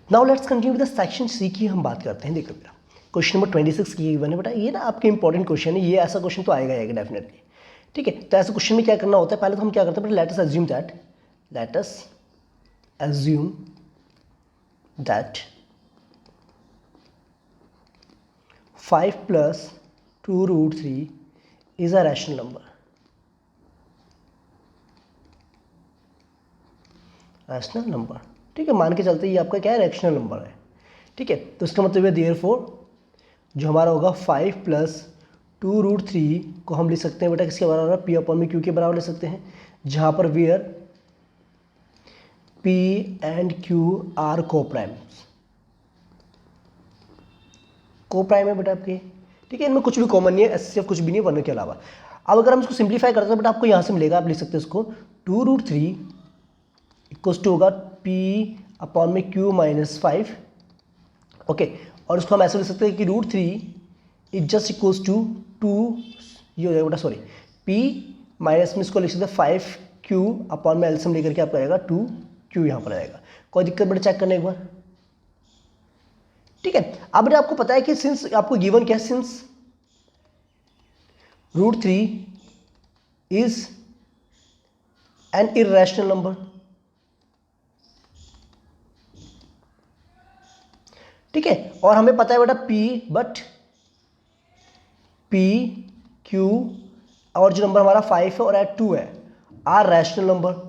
Now let's continue with the section C की हम बात करते हैं। देखो बेटा क्वेश्चन नंबर 26 की गिवन है बेटा, ये ना आपके इंपॉर्टेंट क्वेश्चन है, ये ऐसा क्वेश्चन तो आएगा डेफिनेटली। ठीक है, तो ऐसे क्वेश्चन में क्या करना होता है, पहले तो हम क्या करते हैं बेटा, let us assume that 5 plus 2 root 3 is a rational number। Rational number, ठीक है, मान के चलते ये आपका क्या है, रैशनल नंबर है। ठीक है, तो इसका मतलब है देयरफॉर जो हमारा होगा 5 प्लस 2 रूट 3 को हम लिख सकते हैं बेटा किसके बराबर है, पी अपॉन में क्यू के बराबर ले सकते हैं, जहाँ पर where p and q are coprime है बेटा आपके। ठीक है, इनमें कुछ भी कॉमन नहीं है, एस सी एफ कुछ भी नहीं है वरना के अलावा। अब अगर हम इसको सिंप्लीफाई करते हैं बेटा आपको यहाँ से मिलेगा, आप लिख सकते हैं इसको 2 रूट 3 इक्वल्स टू होगा पी अपॉन में क्यू माइनस 5। ओके, और इसको हम ऐसे लिख सकते हैं कि root 3 is just equals to 2, ये हो जाएगा बेटा सॉरी पी माइनस में इसको लिख सकते हैं 5 क्यू अपॉन में एलसीएम लेकर के आपका आएगा 2 क्यू यहाँ पर आएगा। कोई दिक्कत बेटा चेक करने एक बार। ठीक है, अब बेटा आपको पता है कि सिंस आपको गिवन क्या है, since root 3 is an irrational number. ठीक है, और हमें पता है बेटा पी क्यू और जो नंबर हमारा 5 है और एट 2 है आर रैशनल नंबर्स।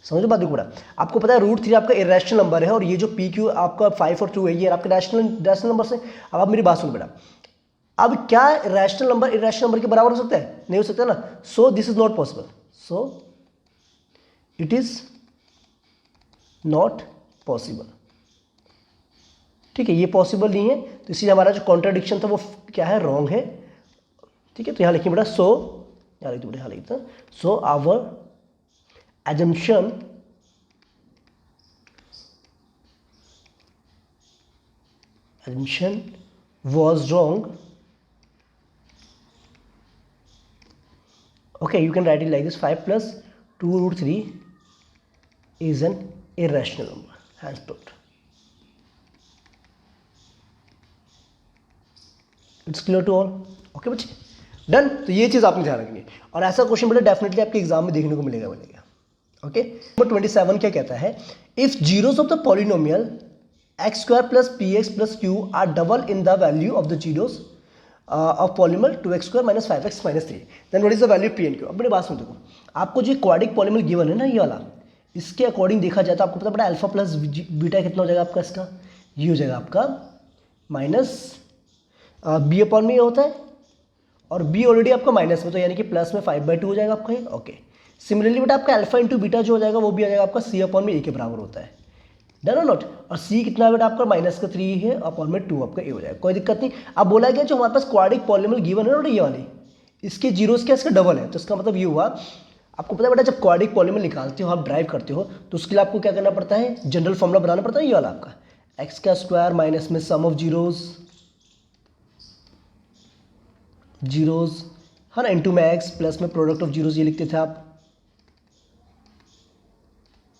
समझो बात, देखो बेटा आपको पता है रूट 3 आपका इरेशनल नंबर है और ये जो पी क्यू आपका 5 और 2 है ये आपके रैशनल नंबर है। अब आप मेरी बात सुनो बेटा, अब क्या रैशनल नंबर इरेशनल नंबर के बराबर हो सकता है, नहीं हो सकता ना, so this is not possible, so it is not possible. ठीक है, ये पॉसिबल नहीं है, तो इसलिए हमारा जो कॉन्ट्राडिक्शन था वो क्या है, रॉन्ग है। ठीक है, तो यहाँ लिखिए बेटा सो, यहाँ लिखते बेटा, यहाँ लिखते so our assumption was wrong। Okay, you can write it like this, 5 plus 2 root 3 is an irrational number, hence proved। It's clear to all? Okay बच्चे, डन। तो ये चीज़ आपने ध्यान रखनी है, और ऐसा क्वेश्चन बेटा डेफिनेटली आपके एग्जाम में देखने को मिलेगा। ओके, नंबर 27 क्या कहता है, if zeros of the polynomial x square plus p x plus q are double in the value of the zeros of polynomial 2x square minus 5x minus 3, then what is the value p and q. अब मेरी बात सुन, देखो आपको जो quadric polynomial given है ना ये वाला, इसके अकॉर्डिंग देखा जाए तो आपको पता बेटा अल्फा प्लस बीटा कितना हो जाएगा आपका, इसका ये हो जाएगा आपका माइनस बी अपॉन में ये होता है, और बी ऑलरेडी आपका माइनस में, तो यानी कि प्लस में 5/2 हो जाएगा आपका ये। ओके, सिमिलरली बेटा आपका अल्फा इंटू बीटा जो हो जाएगा वो भी आ जाएगा आपका सी अपॉन में ए के बराबर होता है, डन और नॉट। और सी कितना है बेटा आपका माइनस का 3 है, अपॉन में 2 आपका ए हो जाएगा, कोई दिक्कत नहीं। अब बोला गया जो हमारे पास क्वाड्रिक पॉलिनोमियल गिवन है ना ये वाली, इसके जीरोस क्या इसका डबल है, तो इसका मतलब ये हुआ, आपको पता है बेटा जब क्वाड्रिक पॉलिनोमियल निकालते हो आप ड्राइव करते हो तो उसके लिए आपको क्या करना पड़ता है, जनरल फॉर्मुला बनाना पड़ता है ये वाला आपका एक्स का स्क्वायर माइनस में सम ऑफ जीरोज है ना इंटू में एक्स प्लस में प्रोडक्ट ऑफ जीरोज, ये लिखते थे आप।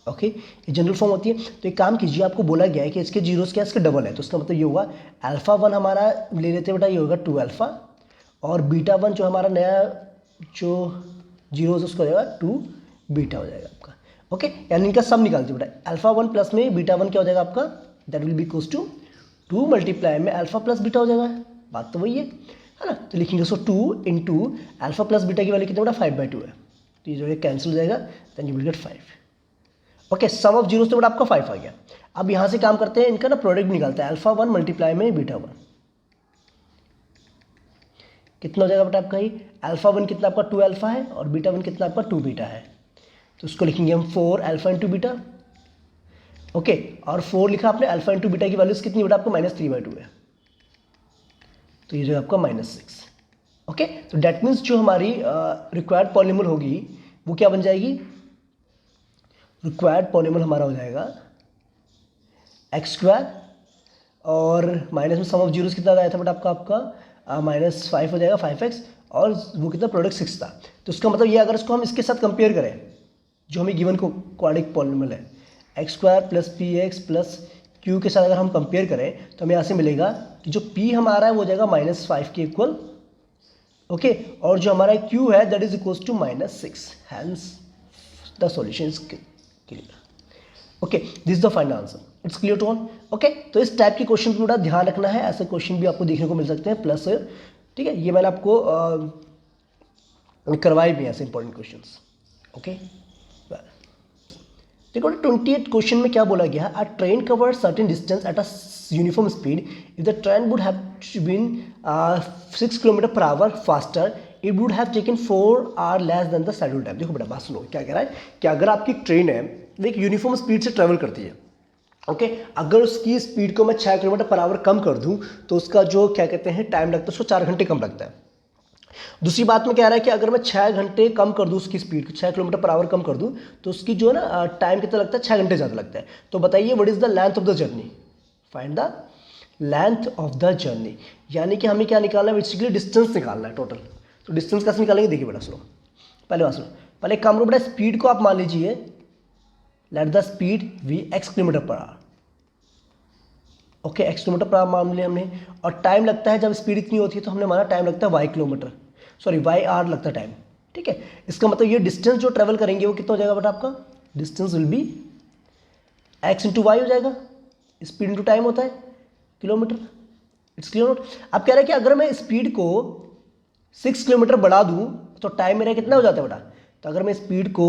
ओके, ये जनरल फॉर्म होती है। तो एक काम कीजिए, आपको बोला गया है कि इसके जीरोस क्या इसके डबल है, तो इसका मतलब ये हुआ अल्फा 1 हमारा ले लेते हैं बेटा, ये होगा 2 अल्फा, और बीटा 1 जो हमारा नया जो जीरोस उसका हो जाएगा 2 बीटा हो जाएगा आपका। ओके, यानी इनका सम निकालते बेटा, अल्फा 1 प्लस में बीटा 1 क्या हो जाएगा आपका, that will be equals to 2 multiply में अल्फा प्लस बीटा हो जाएगा, बात तो वही है ना। तो लिखेंगे so 2 into alpha plus beta की वैल्यू कितना बेटा 5/2 है, तो ये जो है कैंसिल हो जाएगा, then you will get 5। Okay, sum of zeros तो बेटा आपका 5 आ गया। अब यहाँ से काम करते हैं, इनका ना प्रोडक्ट निकालते हैं, अल्फा 1 मल्टीप्लाई में बीटा 1 कितना हो जाएगा बेटा आपका, ये अल्फा 1 कितना आपका 2 अल्फा है और बीटा 1 कितना आपका 2 बीटा है, तो उसको लिखेंगे हम 4 अल्फा इंटू बीटा। ओके, और 4 लिखा आपने, अल्फा इंटू बीटा की वैल्यूज कितनी बेटा आपको -3/2 है, तो ये जो आपका -6। ओके, तो डेट मीन्स जो हमारी रिक्वायर्ड पॉलिनोमियल होगी वो क्या बन जाएगी, रिक्वायर्ड पॉलिनोमियल हमारा हो जाएगा एक्स स्क्वायर और माइनस में सम ऑफ जीरोस कितना आया था बेटा आपका -5 हो जाएगा 5x, और वो कितना प्रोडक्ट 6 था। तो इसका मतलब ये, अगर इसको हम इसके साथ कंपेयर करें जो हमें गिवन को क्वाड्रेटिक पॉलिनोमियल है x² plus p x plus Q के साथ अगर हम कंपेयर करें तो हमें यहाँ से मिलेगा कि जो p हमारा है वो जाएगा -5 के इक्वल, ओके, और जो हमारा q है that is equals to -6, hence the solution is clear. Okay, this is the final answer, it's clear to all. Okay, तो इस टाइप के क्वेश्चन पर थोड़ा ध्यान रखना है, ऐसे क्वेश्चन भी आपको देखने को मिल सकते हैं प्लस, ठीक है, ये मैंने आपको करवाए भी हैं ऐसे इंपॉर्टेंट क्वेश्चंस। ओके, देखो 28 क्वेश्चन में क्या बोला गया है, a train cover certain distance at a uniform speed, if the train would have been 6 kilometre per hour faster it would have taken 4 hour less than the schedule time. देखो बेटा बात सुनो, क्या कह रहा है कि अगर आपकी ट्रेन है वो एक यूनिफॉर्म स्पीड से ट्रेवल करती है, ओके, अगर उसकी स्पीड को मैं 6 किलोमीटर पर आवर कम कर दूं तो उसका जो क्या कहते हैं टाइम लगता है उसको 4 घंटे कम लगता है। दूसरी बात में कह रहा है कि अगर मैं 6 घंटे कम कर दूं उसकी स्पीड को, 6 किलोमीटर पर आवर कम कर दूं तो उसकी जो है ना टाइम कितना लगता है, 6 घंटे ज़्यादा लगता है। तो बताइए what is the length of the journey, find the length of the journey, यानी कि हमें क्या निकालना है, बेसिकली डिस्टेंस निकालना है टोटल। तो डिस्टेंस कैसे निकालेंगे, देखिए बेटा सुनो, पहले बात सुनो, पहले एक काम करो बेटा, स्पीड को आप मान लीजिए let the speed v x kilometre per hour, okay, x kilometre per hour मान लिया हमने, और टाइम लगता है जब स्पीड इतनी होती है तो हमने माना टाइम लगता है y kilometre, sorry y hour लगता है टाइम, ठीक है। इसका मतलब ये डिस्टेंस जो ट्रेवल करेंगे वो कितना हो जाएगा बेटा, आपका distance will be x into y हो जाएगा, स्पीड इंटू टाइम होता है किलोमीटर, इट्स क्लियर नोट। अब कह रहे हैं कि अगर मैं स्पीड को 6 किलोमीटर बढ़ा दूं तो टाइम मेरा कितना हो जाता है बेटा, तो अगर मैं स्पीड को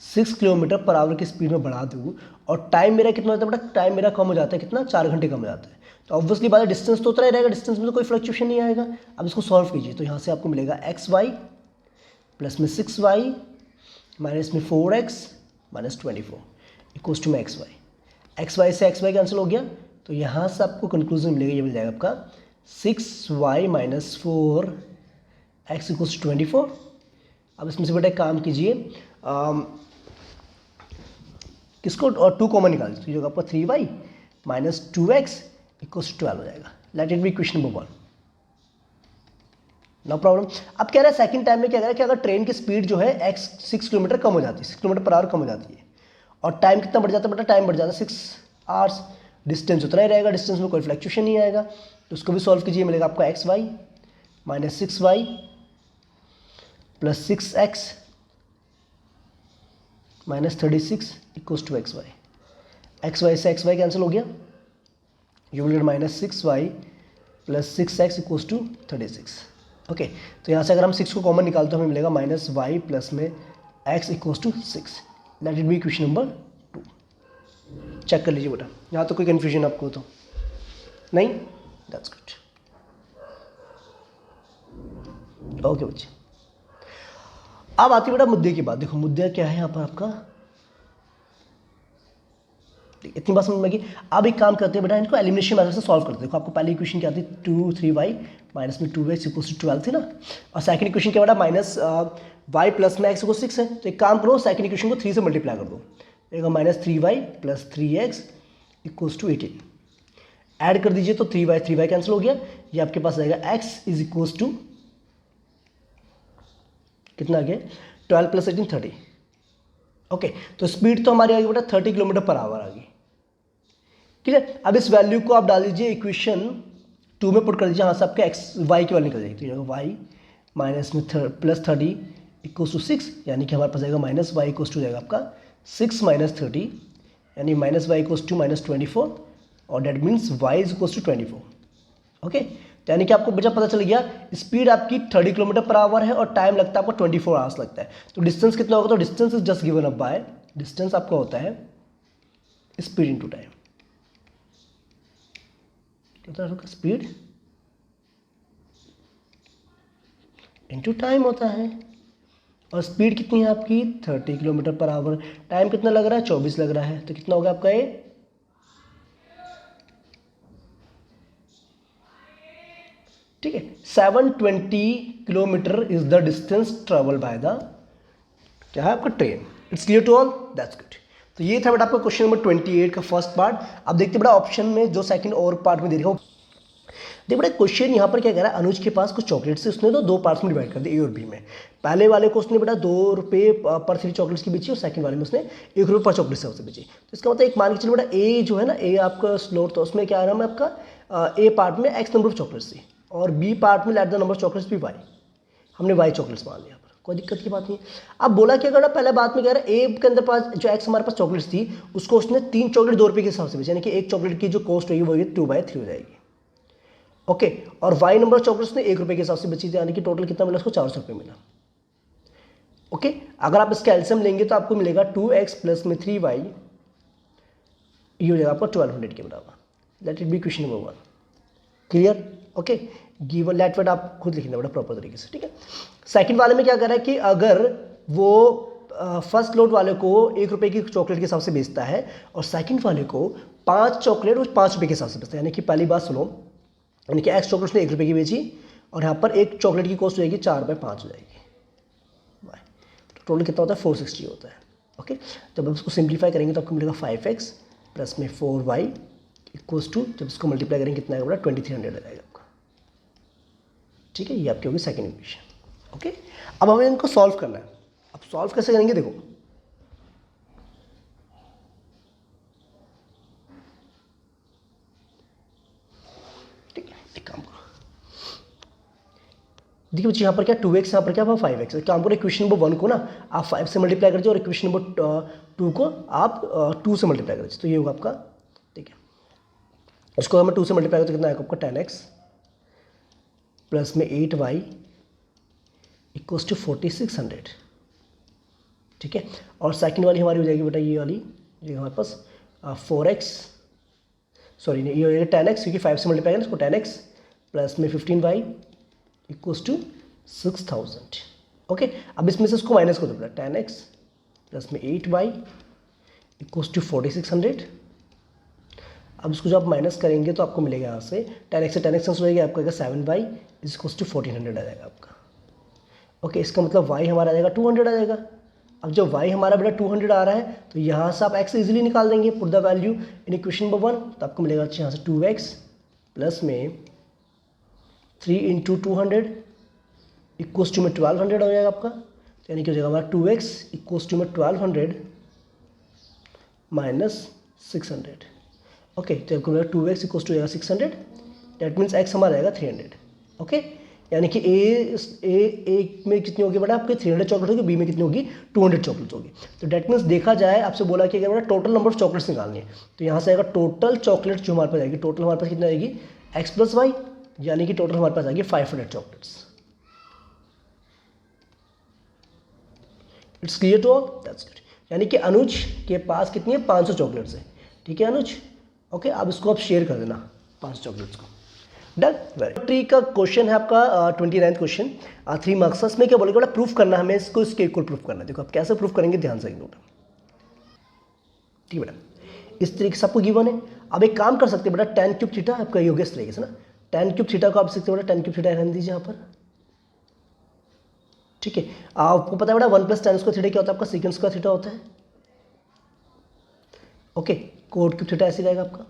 6 किलोमीटर पर आवर की स्पीड में बढ़ा दूं और टाइम मेरा कितना होता है बेटा, टाइम मेरा कम हो जाता है, कितना, 4 घंटे कम हो जाता है। तो ऑब्वियसली बात है डिस्टेंस तो उतना ही रहेगा, डिस्टेंस में तो कोई फ्लक्चुएशन नहीं आएगा। अब इसको सॉल्व कीजिए तो यहाँ से आपको मिलेगा xy प्लस में 6y माइनस में 4x माइनस 24 इक्वल्स टू में xy से xy कैंसिल हो गया, तो यहाँ से आपको कंक्लूजन मिलेगा, ये मिल जाएगा आपका 6y minus 4x equals to 24। अब इसमें से बेटा एक काम कीजिए, किसको, और 2 कॉमन निकाल दीजिए, तो आपका 3y माइनस 2x इक्वल्स 12 हो जाएगा। Let it be question number 1, no problem. अब कह रहा है सेकंड टाइम में क्या कह रहा है कि अगर ट्रेन की स्पीड जो है 6 किलोमीटर कम हो जाती है, 6 किलोमीटर पर आवर कम हो जाती है, और टाइम कितना बढ़ जाता है बेटा, टाइम बढ़ जाता है 6 आवर्स, डिस्टेंस उतना ही रहेगा, डिस्टेंस में कोई फ्लक्चुएशन नहीं आएगा। तो उसको भी सॉल्व कीजिए, मिलेगा आपका xy minus 6y plus 6x minus 36 equals to xy से xy कैंसिल हो गया, you will get minus 6y plus 6x equals to 36। Okay, तो यहाँ से अगर हम 6 को कॉमन निकालते हैं हमें मिलेगा माइनस y प्लस में x equals to 6। Let it be question number 2। Check कर लीजिए बेटा, यहाँ तो कोई कन्फ्यूजन आपको तो नहीं, दैट्स गुड। ओके बच्चे, अब आती बेटा मुद्दे की बात। देखो मुद्दा क्या है यहाँ पर आपका, इतनी बात समझ में आएगी। अब एक काम करते हैं बेटा, इनको एलिमिनेशन मेथड से सॉल्व करते हैं। देखो आपको पहली इक्वेशन क्या थी, 2 3y माइनस में 2x इक्वल्स टू 12 थी ना, और सेकंड इक्वेशन क्या बेटा, माइनस y प्लस में x इक्वल्स 6 है। तो एक काम करो, सेकंड इक्वेशन को 3 से मल्टीप्लाई कर दो, देखो minus 3y plus 3x equals to 18। Add कर दीजिए तो 3y कैंसिल हो गया, ये आपके पास आएगा x इज इक्वल्स टू कितना आ गया, 12 प्लस 18 30। ओके, तो स्पीड तो हमारी आ गई बेटा 30 किलोमीटर पर आवर आ गई, ठीक है। अब इस वैल्यू को आप डाल दीजिए इक्वेशन 2 में पुट कर दीजिए, यहाँ से आपके x y की वैल्यू निकल जाएगी, तो y माइनस में प्लस 30 इक्वल्स टू 6, यानी कि हमारे पास आएगा माइनस y इक्वल्स टू जाएगा आपका 6 माइनस 30, यानी minus y equals to minus 24, और that means y is equals to 24। Okay, तो यानी कि आपको बचा पता चल गया स्पीड आपकी 30 किलोमीटर पर आवर है और टाइम लगता है आपको 24 आवर्स लगता है। तो डिस्टेंस कितना होगा, तो distance is just given up by, distance आपका होता है स्पीड इनटू टाइम, कितना होगा, स्पीड इनटू टाइम होता है। और स्पीड कितनी है आपकी 30 किलोमीटर पर आवर, टाइम कितना लग रहा है 24 लग रहा है, तो कितना होगा आपका ये, ठीक है, 720 kilometre is the distance travel by the क्या है आपका train. It's clear to all, that's good. तो ये था बेटा आपका क्वेश्चन नंबर 28 का फर्स्ट पार्ट। अब देखते हैं बेटा ऑप्शन में जो सेकंड और पार्ट में दे रखा देखो बेटा क्वेश्चन यहाँ पर क्या कह रहा है, अनुज के पास कुछ चॉकलेट्स है, उसने तो दो पार्ट्स में डिवाइड कर दिया, ए और बी में। पहले वाले को उसने बेटा 2 रुपये पर 3 चॉकलेट्स की बेची और सेकंड वाले में उसने 1 रुपये पर चॉकलेट से उसे बेची। तो इसका मतलब एक मान के चलो बेटा ए जो है ना, ए आपका स्लोट था, उसमें क्या नाम है आपका, ए पार्ट में एक्स नंबर ऑफ चॉकलेट्स थी और बी पार्ट में let the number of chocolates भी वाई, हमने वाई चॉकलेट्स मान लिया, कोई दिक्कत की बात नहीं है। अब बोला क्या कर रहा, पहले बात में कह रहा है ए के अंदर पास जो एक्स हमारे पास चॉकलेट्स थी उसको उसने 3 चॉकलेट 2 रुपये के हिसाब से बेची, यानी कि एक चॉकलेट की जो कॉस्ट होगी वो 2/3 हो जाएगी। ओके, और वाई नंबर ऑफ चॉकलेट्स ने 1 रुपये के हिसाब से बेची थी, यानी कि टोटल कितना मिला उसको, 400 रुपये मिला। ओके, अगर आप इसका एलसीएम लेंगे तो आपको मिलेगा 2x प्लस में 3y, ये हो जाएगा आपको 1200 के बराबर। Let it be question number 1। Clear? Okay, given let wait आप खुद लिखना बेटा प्रॉपर तरीके से, ठीक है। सेकंड वाले में क्या कर रहा है कि अगर वो फर्स्ट लोट वाले को 1 रुपये की चॉकलेट के हिसाब से बेचता है और सेकंड वाले को 5 चॉकलेट और 5 रुपये के हिसाब से बेचता है, यानी कि पहली बात सुनो, यानी कि एक्स चॉकलेट ने 1 रुपये की बेची और यहाँ पर एक चॉकलेट की कॉस्ट हो जाएगी 4/5 हो जाएगी, तो टोटल कितना होता है, 460 होता है। ओके, जब आप इसको सिंप्लीफाई करेंगे तो आपको मिलेगा 5x प्लस में 4y इक्वल्स टू, जब इसको मल्टीप्लाई करेंगे कितना आएगा, 2300 आ जाएगा आपका। ठीक है, ये आपकी होगी सेकंड इक्वेशन। ओके, अब हमें इनको सॉल्व करना है। अब सॉल्व कैसे करेंगे, देखो ठीक है, एक काम करो, देखिए बच्चे यहाँ पर क्या 2x, यहाँ पर क्या 5x, काम करो इक्वेशन नंबर 1 को ना आप 5 से मल्टीप्लाई कर दीजिए और इक्वेशन नंबर 2 को आप 2 से मल्टीप्लाई कर दीजिए, तो ये होगा आपका, ठीक है। इसको अगर मैं 2 से मल्टीप्लाई करूँ तो कितना आएगा आपका, 10x प्लस में 8y इक्वल्स टू 4600, ठीक है। और सेकंड वाली हमारी हो जाएगी बेटा ये वाली, जो हमारे पास 4x, सॉरी ये हो जाएगा 10x, क्योंकि 5 से मल्टीप्लाई करें इसको 10x प्लस में 15y इक्वल्स टू 6000। ओके, अब इसमें से इसको माइनस कर दो बेटा, 10x प्लस में 8y इक्वल्स टू 4600। अब इसको जब आप माइनस करेंगे तो आपको मिलेगा यहाँ से 10x से 10x कैंसिल हो जाएगा, आपको आएगा 7y इक्वल्स टू 1400 आ जाएगा आपका। ओके, इसका मतलब y हमारा आ जाएगा 200 आ जाएगा। अब जब y हमारा बेटा 200 आ रहा है तो यहाँ से आप x इजीली निकाल देंगे, put the value in equation number 1, तो आपको मिलेगा यहाँ से 2x प्लस में 3 इंटू 200 इक्वल्स टू में 1200 हो जाएगा आपका, यानी कि हो जाएगा हमारा 2x इक्वल्स टू में 1200 माइनस 600। ओके, तो आपको मिलेगा 2x इक्वल्स टू हो जाएगा 600, दैट मीन्स x हमारा आएगा 300। ओके, यानी कि ए में कितनी होगी बेटा आपके 300 चॉकलेट होगी, बी में कितनी होगी 200 चॉकलेट होगी। तो डेट मीन्स देखा जाए, आपसे बोला कि अगर बेटा टोटल नंबर ऑफ चॉकलेट्स निकालनी है तो यहाँ से आएगा टोटल चॉकलेट्स जो हमारे पास आएगी, टोटल हमारे पास कितनी आएगी x प्लस वाई, यानी कि टोटल हमारे पास आएगी 500 chocolates. It's clear to all, that's good. यानी कि अनुज के पास कितनी है 500 चॉकलेट्स है, ठीक है अनुज। ओके, अब इसको आप शेयर कर देना 5 चॉकलेट्स को, डन। ट्री का क्वेश्चन है आपका 29th क्वेश्चन, 3 मार्क्स। इसमें क्या बोलेगा बेटा, प्रूफ करना है हमें इसको, इसके इक्वल प्रूफ करना है। देखो आप कैसे प्रूफ करेंगे, ध्यान से नोट, ठीक है बेटा। इस तरीके से आपको गिवन है। अब एक काम कर सकते हैं बेटा, tan क्यूब थीटा आपका ये हो गया इस तरीके से ना, tan क्यूब थीटा को आप सीखते बेटा, tan क्यूब थीटा रहने दीजिए यहाँ पर, ठीक है। आपको पता है बेटा 1 + tan स्क्वायर थीटा क्या होता है आपका, सेकंड स्क्वायर थीटा होता है। ओके, कोट क्यूब थीटा ऐसे रहेगा आपका।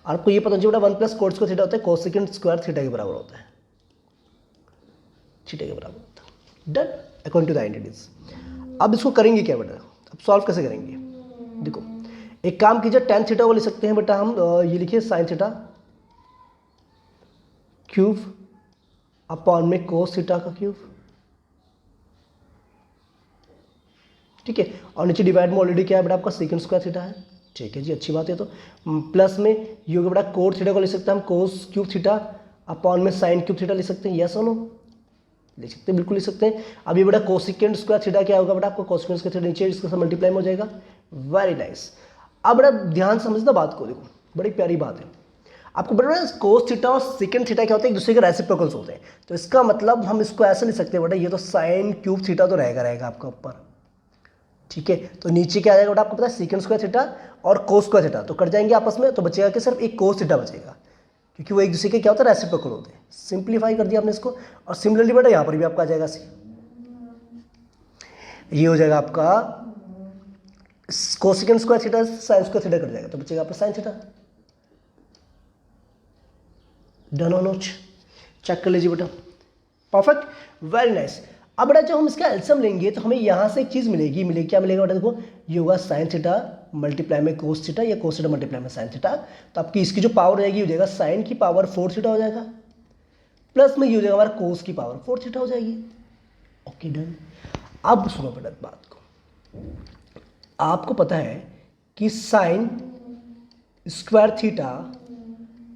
और आपको ये पता चाहिए बेटा 1 + कोट स्क्वायर थीटा होता है, कोस सेकंड स्क्वायर थीटा के बराबर होता है, थीटा के बराबर होता है, done, according to the identities. अब इसको करेंगे क्या बेटा, अब सॉल्व कैसे करेंगे, देखो एक काम कीजिए, tan थीटा को ले सकते हैं बेटा हम, ये लिखिए sin थीटा क्यूब अपॉन में कोस थीटा का क्यूब, ठीक है। और नीचे डिवाइड में ऑलरेडी क्या है बेटा आपका सेकंड स्क्वायर थीटा है, ठीक है जी, अच्छी बात है। तो प्लस में ये होगा बेटा कोट थीटा को ले सकते हैं हम, कोस क्यूब थीटा अपॉन में साइन क्यूब थीटा ले सकते हैं, यस और नो, ले सकते हैं, बिल्कुल ले सकते हैं। अब ये बेटा कोसेकेंड स्क्वायर थीटा क्या होगा बेटा आपका, कोसेकेंड स्क्वायर थीटा नीचे इसके साथ मल्टीप्लाई में हो जाएगा, वेरी नाइस। अब बेटा ध्यान समझना बात को, देखो बड़ी प्यारी बात है आपको बेटा, कोस थीटा और सेकंड थीटा क्या होते हैं, एक दूसरे के रेसिप्रोकल्स होते हैं। तो इसका मतलब हम इसको ऐसे लिख सकते हैं बेटा, ये तो साइन क्यूब थीटा तो रहेगा आपका ऊपर, ठीक है। तो नीचे क्या आ जाएगा बेटा आपको पता है, सेकंड स्क्वायर थीटा और कोस स्क्वायर थीटा तो कट जाएंगे आपस में, तो बचेगा कि सिर्फ एक कोस थीटा बचेगा, क्योंकि वो एक दूसरे के क्या होता है, रेसिप्रोकल होते हैं। सिंप्लीफाई कर दिया आपने इसको, और सिमिलरली बेटा यहाँ पर भी आपका आ जाएगा सी, ये हो जाएगा आपका cosecant square theta sine square theta cut जाएगा, तो बचेगा आपका साइन थीटा, डन और नोट, चेक कर लीजिए बेटा। Perfect, very nice. अब बेटा जब हम इसका एलसीएम लेंगे तो हमें यहाँ से एक चीज़ मिलेगी, क्या मिलेगा बेटा, देखो ये होगा साइन थीटा मल्टीप्लाई में कोस थीटा या कोस थीटा मल्टीप्लाई में साइन थीटा। तो आपकी इसकी जो पावर हो जाएगी हो जाएगा साइन की पावर 4 थीटा हो जाएगा, प्लस में ये हो जाएगा हमारा कोस की पावर 4 थीटा हो जाएगी। Okay done. अब सुनो बेटा बात को, आपको पता है कि साइन स्क्वायर थीटा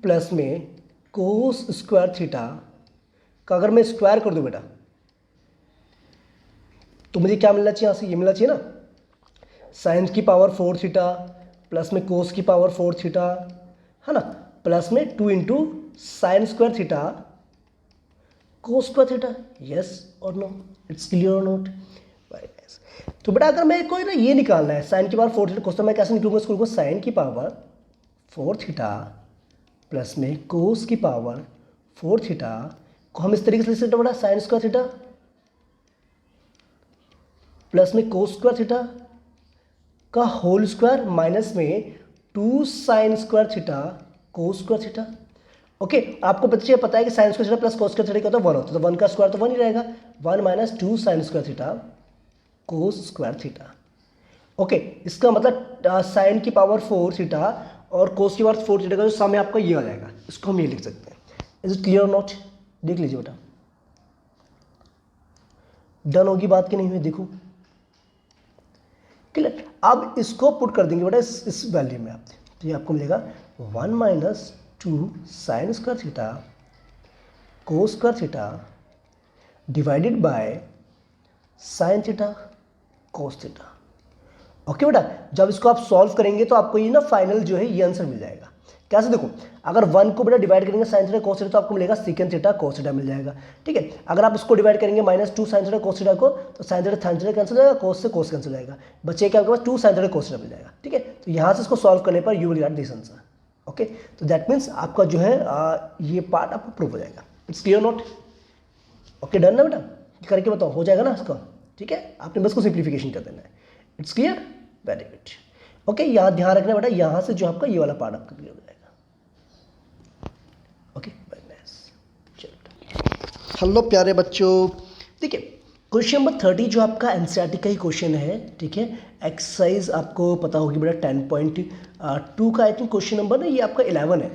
प्लस में कोस स्क्वायर थीटा का अगर मैं स्क्वायर कर दूं बेटा तो मुझे क्या मिलना चाहिए, यहाँ से ये मिलना चाहिए ना, साइन की पावर 4 थीटा प्लस में कोस की पावर 4 थीटा, है ना, प्लस में 2 into sine square theta cos square theta. Yes और नो, इट्स क्लियर और नोट, वेरी नाइस। तो बेटा अगर मैं कोई ना ये निकालना है साइन की पावर 4 थीटा कोस, तो मैं कैसे निकलूंगा इसको, साइन की पावर 4 थीटा प्लस में कोस की पावर 4 थीटा को हम इस तरीके से लिख सकते हैं बेटा, साइन स्क्वायर थीटा प्लस में कोस स्क्वायर थीटा का होल स्क्वायर माइनस में 2 sine square theta cos square theta. Okay, आपको पता है कि sine square theta plus cos square theta क्या होता है, 1 होता है, तो 1 का स्क्वायर तो 1 ही रहेगा, 1 minus 2 sine square theta cos square theta. Okay, इसका मतलब साइन की पावर 4 थीटा और कोस की पावर 4 थीटा का जो सम है आपका ये आ जाएगा, इसको हम ये लिख सकते हैं। इज इट क्लियर नॉट, देख लीजिए बेटा, डन होगी बात की नहीं हुई, देखो क्लियर। अब इसको पुट कर देंगे बेटा इस वैल्यू में आप, तो ये आपको मिलेगा 1 minus 2 sine square theta cos square theta divided by sine theta cos theta. Okay बेटा, जब इसको आप सॉल्व करेंगे तो आपको ये ना फाइनल जो है ये आंसर मिल जाएगा। कैसे, देखो अगर 1 को बेटा डिवाइड करेंगे साइन थीटा कोस थीटा तो आपको मिलेगा सेकंड थीटा कोस थीटा मिल जाएगा, ठीक है। अगर आप इसको डिवाइड करेंगे minus 2 sine theta cos theta को तो साइन थीटा कैंसिल हो जाएगा, कोस से कोस कैंसिल हो जाएगा, बचे क्या आपके पास 2 साइन थीटा कोस थीटा मिल जाएगा, ठीक है। तो यहाँ से इसको सॉल्व करने पर you will get this answer. Okay, तो दैट मीन्स आपका जो है ये पार्ट आपको प्रूव हो जाएगा। It's clear note, okay done ना बेटा, करके बताओ हो जाएगा ना इसका, ठीक है, आपने बस को सिंप्लीफिकेशन कर देना है। It's clear, very good. Okay, यहाँ ध्यान रखना बेटा, यहाँ से जो आपका ये वाला पार्ट आपका क्लियर हो जाएगा। Okay, very nice. चलो हेलो प्यारे बच्चों, देखिए क्वेश्चन नंबर 30 जो आपका एनसीईआरटी का ही क्वेश्चन है, ठीक है। एक्सरसाइज आपको पता होगी बेटा 10.2 का आई थिंक क्वेश्चन नंबर ना ये आपका 11 है।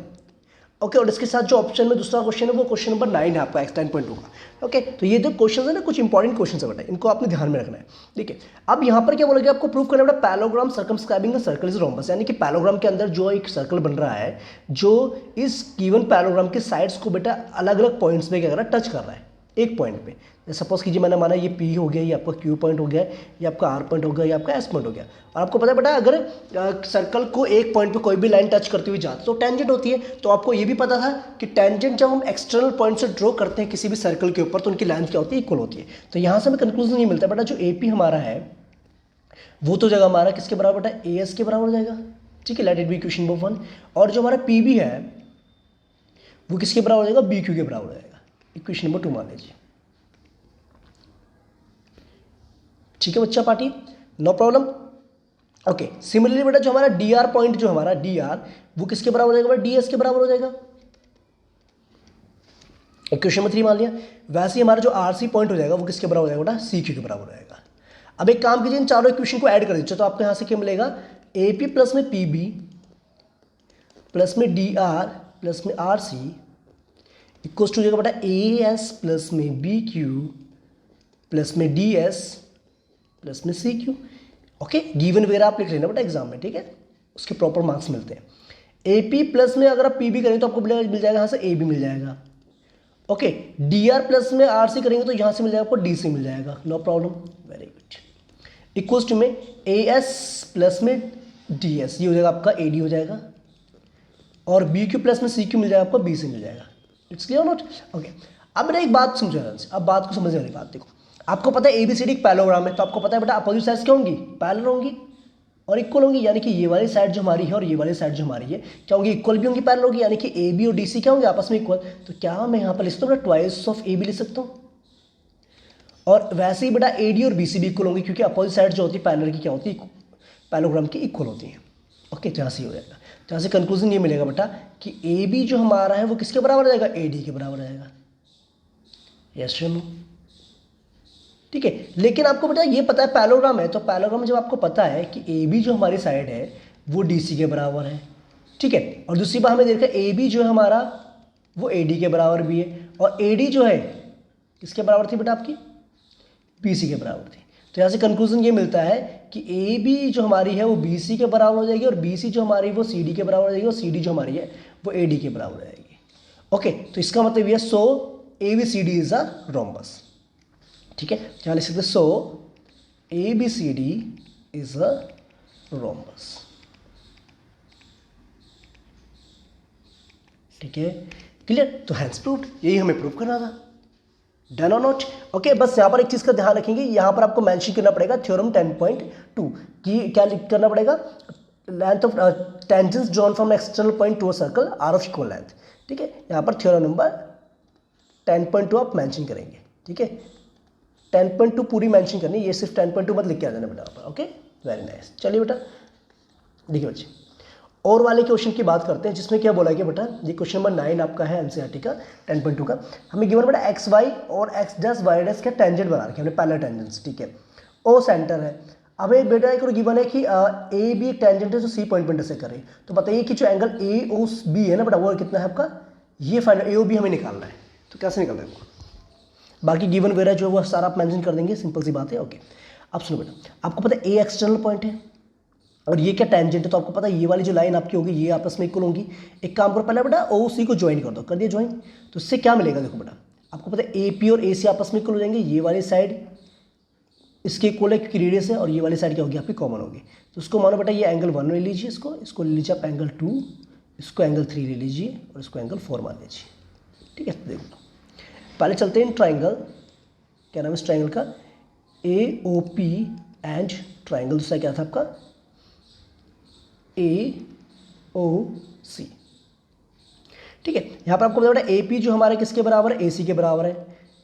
ओके, और इसके साथ जो ऑप्शन में दूसरा क्वेश्चन है वो क्वेश्चन नंबर 9 है आपका एक्स 10.2 का। ओके, तो ये जो क्वेश्चन है ना कुछ इंपॉर्टेंट क्वेश्चन है बेटा, इनको आपने ध्यान में रखना है। देखिए अब यहाँ पर क्या बोला गया आपको प्रूव करना बेटा, parallelogram circumscribing the circle is rhombus, यानी कि पैलोग्राम के अंदर जो एक सर्कल बन रहा है जो इस गिवन पैलोग्राम के साइड्स को बेटा अलग अलग पॉइंट्स में क्या कर रहा है, टच कर रहा है एक पॉइंट पे। सपोज कीजिए मैंने माना ये P हो गया, ये आपका Q पॉइंट हो गया, ये आपका R पॉइंट हो गया, ये आपका S पॉइंट हो गया। और आपको पता है बेटा अगर सर्कल को एक पॉइंट पे कोई भी लाइन टच करती हुई जाती तो टेंजेंट होती है। तो आपको ये भी पता था कि टेंजेंट जब हम एक्सटर्नल पॉइंट से ड्रॉ करते हैं किसी भी सर्कल के ऊपर तो उनकी लेंथ क्या होती है, इक्वल होती है। तो यहाँ से हमें कंक्लूजन ये मिलता है बेटा जो AP हमारा है वो तो जगह हमारा किसके बराबर बेटा, AS के बराबर हो जाएगा, ठीक है, late it B equation number 1। और जो हमारा PB है वो किसके बराबर हो जाएगा, BQ के बराबर हो जाएगा, इक्वेशन नंबर 2 मान लीजिए, ठीक है बच्चा party, no problem. Okay, similarly बेटा जो हमारा DR पॉइंट जो हमारा DR वो किसके बराबर हो जाएगा बेटा, DS के बराबर हो जाएगा, इक्वेशन नंबर 3 मान लिया। वैसे ही हमारा जो RC पॉइंट हो जाएगा वो किसके बराबर हो जाएगा बेटा, CQ के बराबर हो जाएगा। अब एक काम कीजिए इन चारों इक्वेशन को ऐड कर दीजिए, तो आपको यहाँ से क्या मिलेगा, AP प्लस में PB प्लस में DR प्लस में RC इक्वल्स टू हो जाएगा बेटा AS प्लस में BQ प्लस में DS प्लस में CQ। ओके, गिवन वगैरह आप लिख लेना बेटा एग्जाम में, ठीक है, उसके प्रॉपर मार्क्स मिलते हैं। AP प्लस में अगर आप PB करें तो आपको मिल जाएगा यहाँ से AB मिल जाएगा। ओके, DR प्लस में RC करेंगे तो यहाँ से मिल जाएगा आपको DC मिल जाएगा, no problem, very good. Equals to में AS प्लस में DS ये हो जाएगा आपका AD हो जाएगा, और BQ प्लस में CQ मिल जाएगा आपको BC मिल जाएगा। It's clear not, okay. अब मेरा एक बात समझो, अब बात को समझने वाली बात देखो, आपको पता है ABCD एक पैलोग्राम है, तो आपको पता है बेटा अपोजिट साइड्स क्या होंगी, पैरेलल होंगी और इक्वल होंगी, यानी कि ये वाली साइड जो हमारी है और ये वाली साइड जो हमारी है क्या होंगी, इक्वल भी होंगी, पैरेलल होगी, यानी कि AB और DC क्या होंगे आपस में इक्वल। तो क्या मैं यहाँ पर लिख सकता हूँ बेटा ट्वाइस ऑफ AB लिख सकता हूँ, और वैसे ही बेटा AD और BC भी इक्वल होंगी क्योंकि अपोजिट साइड जो होती है पैरेलल की क्या होती है, पैलोग्राम की इक्वल होती है। ओके, तो यहाँ से हो जाएगा। तो यहाँ से कंक्लूजन ये मिलेगा बेटा कि ए बी जो हमारा है वो किसके बराबर रहेगा, ए डी के बराबर रहेगा। यस या नो? ठीक है, लेकिन आपको बेटा ये पता है पैरेललोग्राम है, तो पैरेललोग्राम में जब आपको पता है कि ए बी जो हमारी साइड है वो डी सी के बराबर है, ठीक है, और दूसरी बात हमें देखा ए बी जो है हमारा वो ए डी के बराबर भी है, और ए डी जो है किसके बराबर थी बेटा आपकी, बी सी के बराबर थी। तो यहाँ से कंक्लूजन ये मिलता है कि ए बी जो हमारी है वो बी सी के बराबर हो जाएगी, और बी सी जो हमारी वो सी डी के बराबर हो जाएगी, और सी डी जो हमारी है वो ए डी के बराबर हो जाएगी। ओके, तो इसका मतलब ये so A B C D is a rhombus. ठीक है, यहाँ लिख सकते so A B C D is a rhombus. ठीक है, क्लियर? तो हैंस प्रूव्ड, यही हमें प्रूव करना था। डन और नॉट? ओके, बस यहाँ पर एक चीज़ का ध्यान रखेंगे, यहाँ पर आपको मेंशन करना पड़ेगा थ्योरम 10.2 कि क्या करना पड़ेगा, length of tangents drawn from external point to a circle are of equal length. ठीक है, यहाँ पर थ्योरम नंबर 10.2 आप मेंशन करेंगे। ठीक है, 10.2 पूरी मेंशन करनी, ये सिर्फ 10.2 मत लिख के आ जाना बेटा पर। Okay, very nice. चलिए बेटा देखिए बच्चे, और वाले क्वेश्चन की बात करते हैं, जिसमें क्या बोला गया बेटा, ये क्वेश्चन नंबर 9 आपका है एनसीईआरटी का 10.2 का। हमें गिवन बेटा एक्स वाई और एक्स डैश वाई डैश का टेंजेंट बना रखे हमने, पैरेलल टेंजेंट्स। ठीक है, ओ सेंटर है। अब एक बेटा एक और गिवन है कि ए बी एक टेंजेंट है जो सी पॉइंट पर से करे। तो बताइए कि जो एंगल ए ओ बी है ना बेटा वो कितना है आपका, ये फाइनल ए ओ बी हमें निकालना है। तो कैसे निकलना है, बाकी गिवन वगैरह जो है वो सारा आप मेंशन कर देंगे, सिंपल सी बात है। ओके, अब सुनो बेटा, आपको पता है ए एक्सटर्नल पॉइंट है और ये क्या टेंजेंट है, तो आपको पता है ये वाली जो लाइन आपकी होगी ये आपस में इक्वल होंगी। एक काम करो, पहले बेटा ओ सी को ज्वाइन कर दो, कर दिया ज्वाइन, तो इससे क्या मिलेगा, देखो बेटा आपको पता है ए पी और ए सी आपस में इक्वल हो जाएंगे। ये वाली साइड इसके इक्वल है क्योंकि रेडियस है, और ये वाली साइड क्या होगी आपकी कॉमन होगी। तो उसको मानो बेटा ये एंगल 1 ले लीजिए, इसको ले लीजिए आप एंगल 2, इसको एंगल 3 ले लीजिए, और इसको एंगल 4 मान लीजिए। ठीक है, देखो पहले चलते हैं ट्राइंगल, क्या नाम है इस ट्राइंगल का, ए ओ पी एंड ट्राइंगल दूसरा क्या था आपका ए ओ सी। ठीक है, यहाँ पर आपको पता है ए पी जो हमारे किसके बराबर है, ए सी के बराबर है,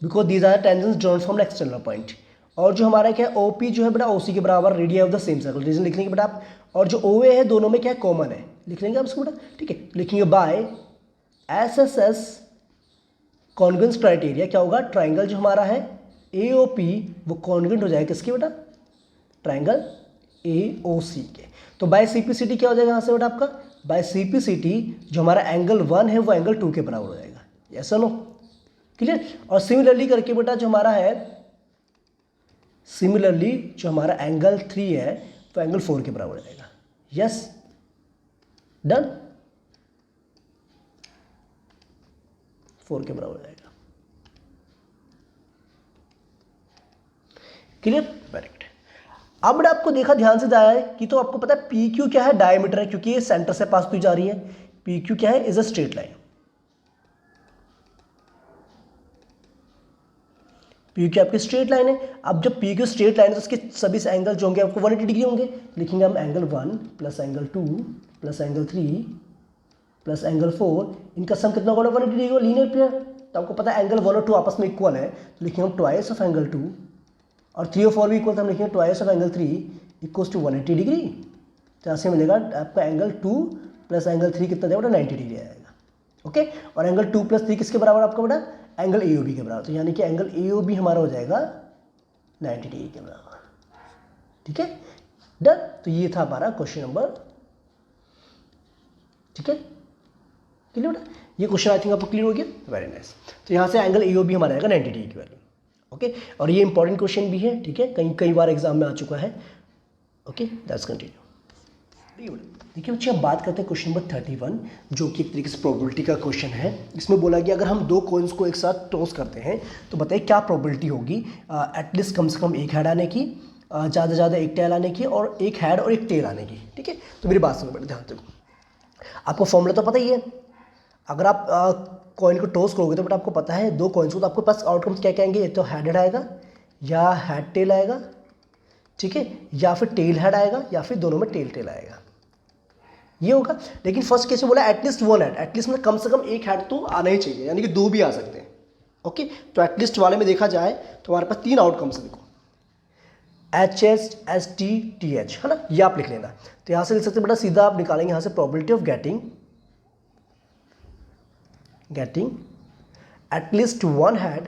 because these are tangents drawn from external point. और जो हमारा क्या है ओ पी जो है बेटा ओ सी के बराबर, radius of the same circle, reason लिख लेंगे बेटा आप। और जो ओ ए है दोनों में क्या है कॉमन है, लिख लेंगे आप इसको बेटा। ठीक है, लिखेंगे by S S S conveyance criteria, क्या होगा, ट्राइंगल जो हमारा है ए ओ पी वो कॉन्वेंट हो जाएगा किसके बेटा, ट्राइंगल ए ओ सी के। तो by C P C T क्या हो जाएगा यहाँ से बेटा आपका, by C P C T जो हमारा एंगल 1 है वो एंगल 2 के बराबर हो जाएगा। यस और नो? क्लियर? और सिमिलरली करके बेटा जो हमारा है, सिमिलरली जो हमारा एंगल 3 है तो एंगल 4 के बराबर हो जाएगा। यस, डन, 4 के बराबर हो जाएगा। क्लियर? Very good. अब बेटा आपको देखा ध्यान से जाया है कि तो आपको पता है पी क्यू क्या है, डायमीटर है, क्योंकि ये सेंटर से पास हुई जा रही है। पी क्यू क्या है, is a straight line. P Q आपकी स्ट्रेट लाइन है। अब जब पी क्यू स्ट्रेट लाइन है तो उसके सभी एंगल जो होंगे आपको 180 डिग्री होंगे। लिखेंगे हम angle 1 plus angle 2 plus angle 3 plus angle 4, इनका सम कितना होगा, 180 डिग्री होगा, लीनियर पेयर। तो आपको पता है एंगल 1 और 2 आपस में इक्वल है, तो लिखेंगे हम ट्वाइस ऑफ एंगल 2, और 3 और 4 भी इक्वल, तो हम लिखेंगे twice of angle 3 equals to 180 degree. तो यहाँ से मिलेगा आपका एंगल 2 प्लस एंगल 3 कितना जाएगा, 90 डिग्री आएगा। ओके, और एंगल 2 प्लस 3 किसके बराबर आपका बेटा, एंगल ए ओ बी के बराबर। तो यानी कि एंगल ए ओ बी हमारा हो जाएगा 90 डिग्री के बराबर। ठीक है, डन। तो ये था हमारा क्वेश्चन नंबर, ठीक है, क्लियर बेटा, ये क्वेश्चन आई थिंक आपको क्लियर हो गया। Very nice. तो यहाँ से एंगल ए ओ बी हमारा आएगा 90 डिग्री की वैल्यू। ओके, और ये इंपॉर्टेंट क्वेश्चन भी है, ठीक है, कई बार एग्जाम में आ चुका है। Okay, let's continue. देखिए बच्चे, हम बात करते हैं क्वेश्चन नंबर 31, जो कि एक तरीके से प्रोबेबिलिटी का क्वेश्चन है। इसमें बोला कि अगर हम दो कॉइन्स को एक साथ टॉस करते हैं तो बताइए क्या प्रोबेबिलिटी होगी, एटलीस्ट कम से कम एक हेड आने की, ज़्यादा से ज़्यादा एक टेल आने की, और एक हेड और एक टेल आने की। ठीक है, तो मेरी बात सुनो बेटा ध्यान से, आपको फॉर्मूला तो पता ही है। अगर आप कॉइन को टॉस करोगे तो बेटा आपको पता है दो कॉइन्स को, तो आपके पास आउटकम्स क्या क्या आएंगे, एक तो हेड आएगा या हेड टेल आएगा, ठीक है, या फिर टेल हेड आएगा, या फिर दोनों में टेल टेल आएगा, ये होगा। लेकिन फर्स्ट केस में बोला एटलीस्ट वन हेड, एटलीस्ट में कम से कम एक हेड तो आना ही चाहिए, यानी कि दो भी आ सकते हैं। ओके, तो एटलीस्ट वाले में देखा जाए तो हमारे पास तीन आउटकम्स है। देखो, HSTTH, है ना, ये आप लिख लेना। तो यहाँ से लिख सकते हैं बेटा, सीधा आप निकालेंगे यहाँ से probability of getting at least one head.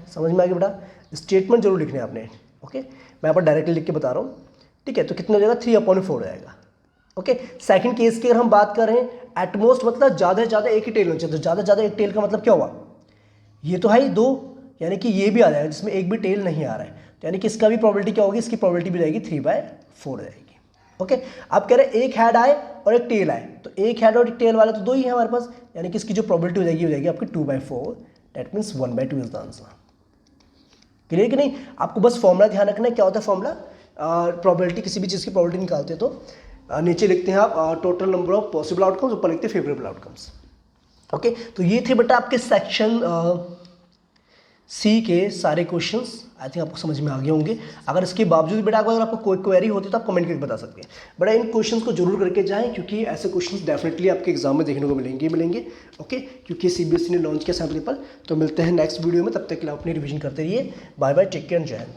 समझ में आ गया बेटा? स्टेटमेंट जरूर लिखने हैं आपने, ओके। मैं यहाँ पर डायरेक्टली लिख के बता रहा हूँ, ठीक है। तो कितना हो जाएगा, 3/4 हो जाएगा, ओके। सेकंड केस की अगर हम बात कर रहे हैं, एटमोस्ट मतलब ज़्यादा से ज़्यादा एक ही टेल होना चाहिए। तो ज़्यादा से ज़्यादा एक टेल का मतलब क्या हुआ, ये तो है ही 2, यानी कि ये भी आ जाएगा जिसमें एक भी टेल नहीं आ रहा है। तो यानी कि इसका भी प्रोबेबिलिटी क्या होगी, इसकी प्रोबेबिलिटी भी रहेगी 3/4 हो जाएगी, ओके। आप कह रहे हैं एक हेड आए और एक टेल आए, तो एक हेड और एक टेल वाला तो 2 ही है हमारे पास, यानी कि इसकी जो प्रोबेबिलिटी हो जाएगी आपकी 2/4। That means 1/2 is the answer. Clear कि नहीं? आपको बस फॉर्मूला ध्यान रखना है। क्या होता है फॉर्मूला? प्रोबेबिलिटी, किसी भी चीज़ की प्रोबेबिलिटी निकालते हैं तो नीचे लिखते हैं आप total number of possible outcomes, ऊपर लिखते हैं फेवरेबल आउटकम्स, ओके। तो ये थे बेटा आपके सेक्शन सी के सारे क्वेश्चंस। आई थिंक आपको समझ में आ गए होंगे। अगर इसके बावजूद बेटा अगर आपको कोई क्वेरी होती तो आप कमेंट करके बता सकते हैं। बेटा इन क्वेश्चंस को जरूर करके जाएं, क्योंकि ऐसे क्वेश्चंस डेफिनेटली आपके एग्जाम में देखने को मिलेंगे, ओके। क्योंकि सीबीएसई ने लॉन्च किया सैम्पल पेपर। तो मिलते हैं नेक्स्ट वीडियो में, तब तक के लिए अपनी रिवीजन करते रहिए। बाय बाय, टेक केयर, जय हिंद।